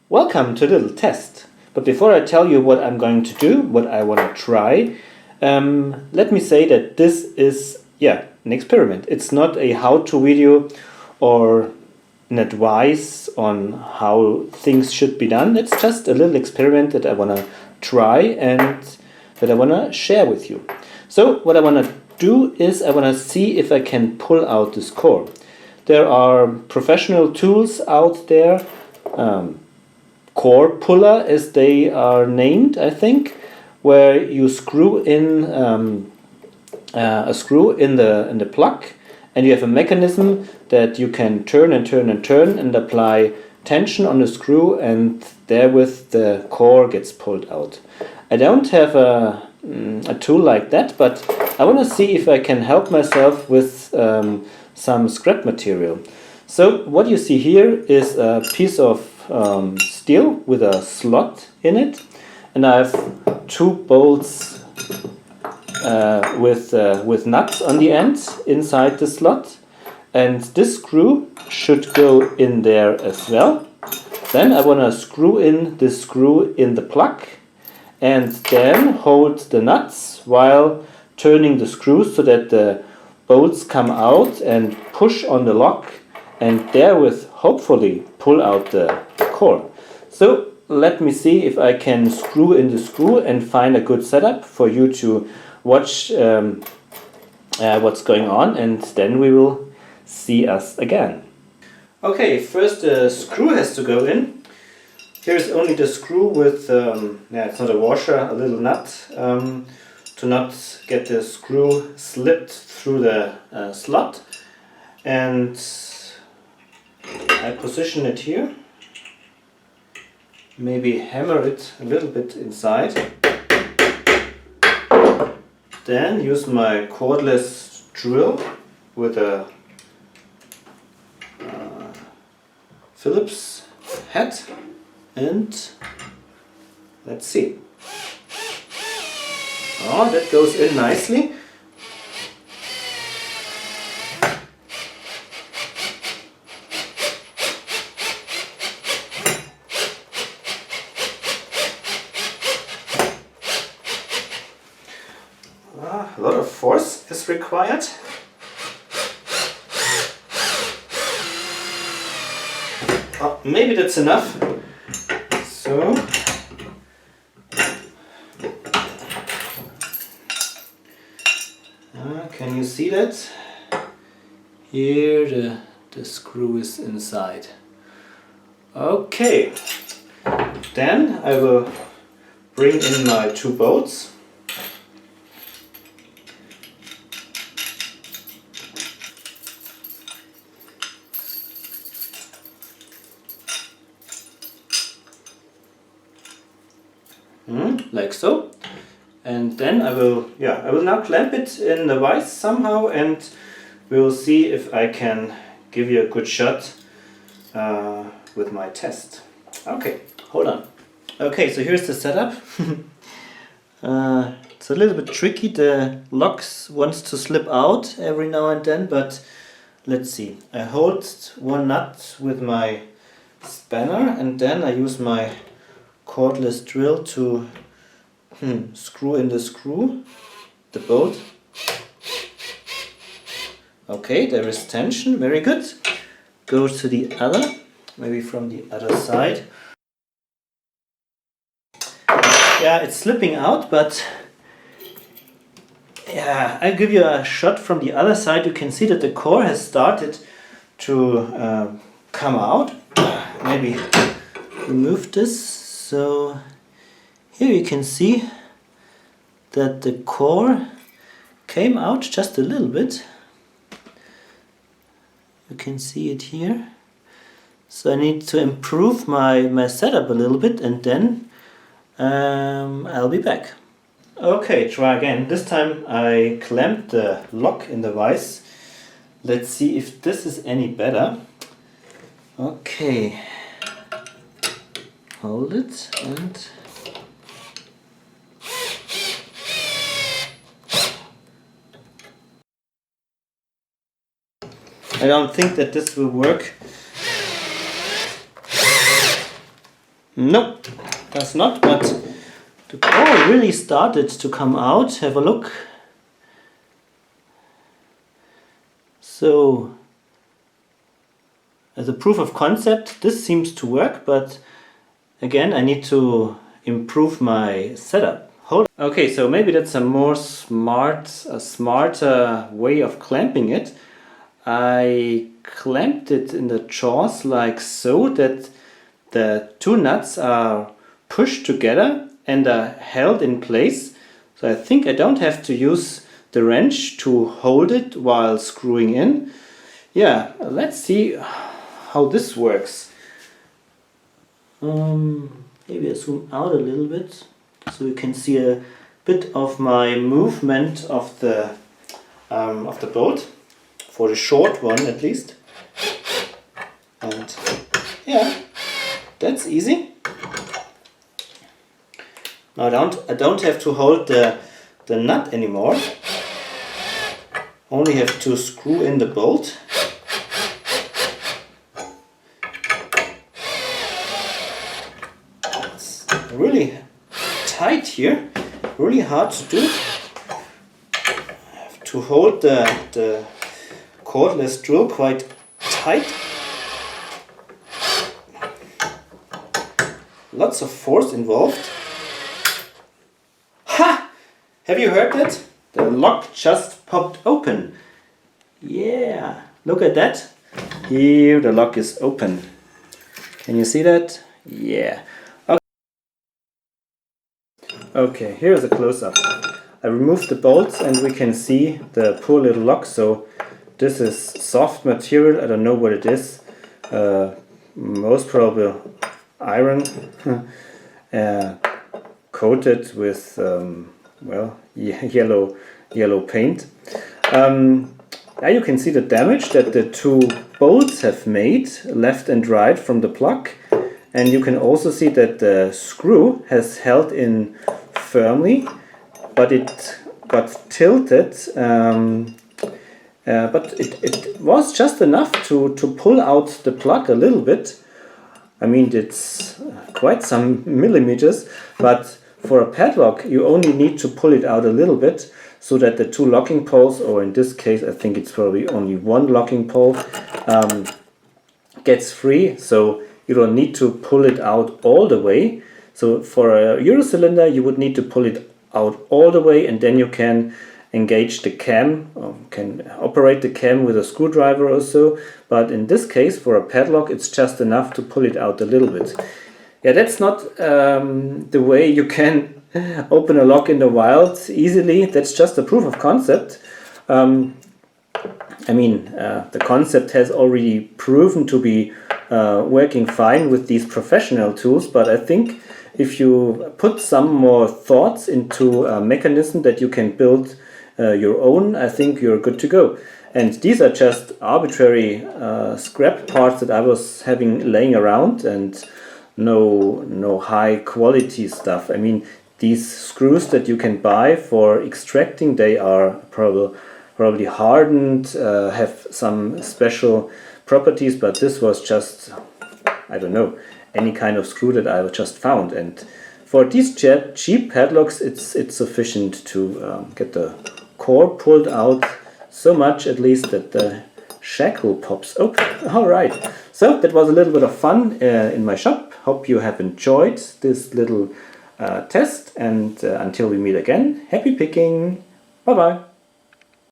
Welcome to a little test. But before I tell you what I'm going to do, what I want to try, let me say that this is, an experiment. It's not a how-to video or an advice on how things should be done. It's just a little experiment that I want to try and that I want to share with you. So what I want to do is I want to see if I can pull out this core. There are professional tools out there, core puller as they are named, I think, where you screw in a screw in the plug, and you have a mechanism that you can turn and turn and turn and apply tension on the screw, and therewith the core gets pulled out. I don't have a tool like that, but I want to see if I can help myself with some scrap material. So what you see here is a piece of steel with a slot in it, and I have two bolts with nuts on the ends inside the slot, and this screw should go in there as well. Then I want to screw in this screw in the plug and then hold the nuts while turning the screws so that the bolts come out and push on the lock, and therewith hopefully pull out the core. So let me see if I can screw in the screw and find a good setup for you to watch what's going on, and then we will see us again. Okay, first the screw has to go in. Here's only the screw with, it's not a washer, a little nut, to not get the screw slipped through the slot. And I position it here, maybe hammer it a little bit inside, then use my cordless drill with a Phillips head, and let's see. Oh, that goes in nicely. A lot of force is required. Oh, maybe that's enough. So can you see that? Here the screw is inside. Okay, then I will bring in my two bolts. Like so, and then I will now clamp it in the vise somehow, and we will see if I can give you a good shot with my test. Okay, hold on. Okay, so here's the setup. It's a little bit tricky. The locks wants to slip out every now and then, but let's see. I hold one nut with my spanner, and then I use my cordless drill to screw in the bolt. Okay, there is tension, very good. Go to the other, maybe from the other side. Yeah, it's slipping out, but yeah, I'll give you a shot from the other side. You can see that the core has started to come out. Maybe remove this. So here you can see that the core came out just a little bit. You can see it here. So I need to improve my setup a little bit, and then I'll be back. Okay, try again. This time I clamped the lock in the vise. Let's see if this is any better. Okay. Hold it and I don't think that this will work. Nope, does not, but the core really started to come out. Have a look. So, as a proof of concept, this seems to work, but again, I need to improve my setup. Okay, so maybe that's a smarter way of clamping it. I clamped it in the jaws like so that the two nuts are pushed together and are held in place. So I think I don't have to use the wrench to hold it while screwing in. Yeah, let's see how this works. Maybe I zoom out a little bit so you can see a bit of my movement of the bolt, for the short one at least. And yeah, that's easy. Now I don't have to hold the nut anymore. Only have to screw in the bolt. It's really tight here, really hard to do. I have to hold the cordless drill quite tight. Lots of force involved. Ha! Have you heard that? The lock just popped open. Yeah, look at that. Here the lock is open. Can you see that? Yeah. Okay, here's a close-up. I removed the bolts and we can see the poor little lock. So this is soft material. I don't know what it is. Most probably iron. Coated with well, yellow paint. Now you can see the damage that the two bolts have made left and right from the plug, and you can also see that the screw has held in firmly, but it got tilted. But it was just enough to pull out the plug a little bit. I mean, it's quite some millimeters, but for a padlock you only need to pull it out a little bit so that the two locking poles, or in this case I think it's probably only one locking pole, gets free, so you don't need to pull it out all the way. So for a Euro cylinder you would need to pull it out all the way, and then you can engage the cam, or can operate the cam with a screwdriver or so. But in this case, for a padlock, it's just enough to pull it out a little bit. Yeah, that's not the way you can open a lock in the wild easily. That's just a proof of concept. I mean, the concept has already proven to be working fine with these professional tools, but I think if you put some more thoughts into a mechanism that you can build your own, I think you're good to go. And these are just arbitrary scrap parts that I was having laying around, and no high quality stuff. I mean, these screws that you can buy for extracting, they are probably hardened, have some special properties, but this was just, I don't know, any kind of screw that I just found. And for these cheap padlocks, it's sufficient to get the core pulled out so much at least that the shackle pops open. Alright, so that was a little bit of fun in my shop. Hope you have enjoyed this little test, and until we meet again, happy picking. Bye bye.